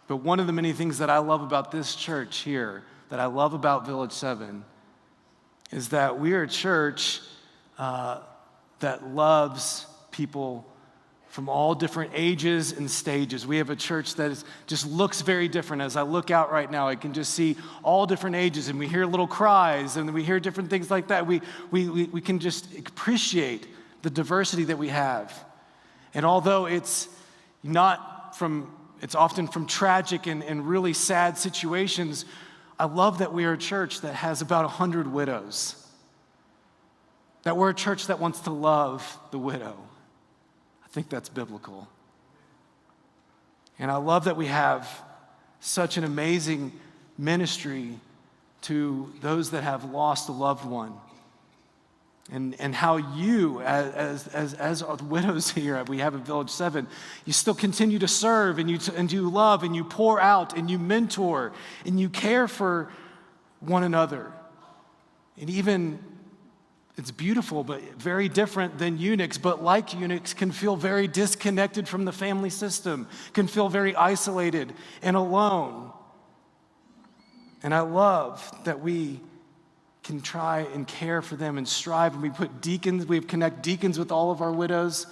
But one of the many things that I love about this church here, that I love about Village 7, is that we are a church that loves people from all different ages and stages. We have a church that just looks very different. As I look out right now, I can just see all different ages, and we hear little cries, and we hear different things like that. We can just appreciate the diversity that we have. And although it's often from tragic and really sad situations, I love that we are a church that has about 100 widows. That we're a church that wants to love the widow. I think that's biblical. And I love that we have such an amazing ministry to those that have lost a loved one. And how you, as widows here we have at Village 7, you still continue to serve, and you love, and you pour out, and you mentor, and you care for one another. And even, it's beautiful, but very different than eunuchs, but like eunuchs, can feel very disconnected from the family system, can feel very isolated and alone. And I love that we can try and care for them and strive, and we connect deacons with all of our widows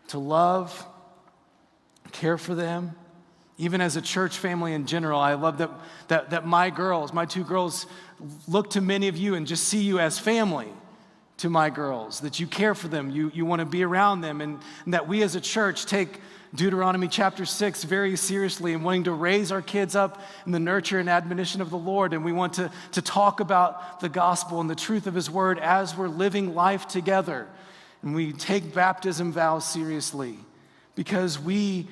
to love, care for them. Even as a church family in general, I love that my two girls, look to many of you and just see you as family to my girls, that you care for them, you want to be around them, and that we as a church take Deuteronomy chapter 6 very seriously, and wanting to raise our kids up in the nurture and admonition of the Lord. And we want to talk about the gospel and the truth of his word as we're living life together. And we take baptism vows seriously, because we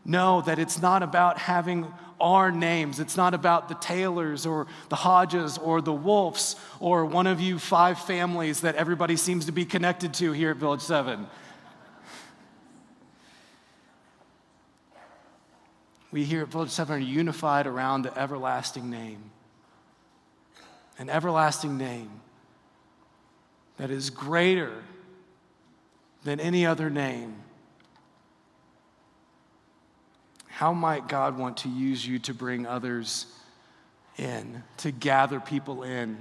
know that it's not about having our names. It's not about the Taylors or the Hodges or the Wolves or one of you 5 families that everybody seems to be connected to here at Village 7. We here at Village 7 are unified around the everlasting name. An everlasting name that is greater than any other name. How might God want to use you to bring others in, to gather people in,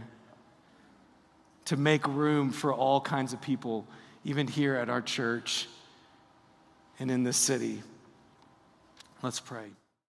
to make room for all kinds of people, even here at our church and in this city? Let's pray.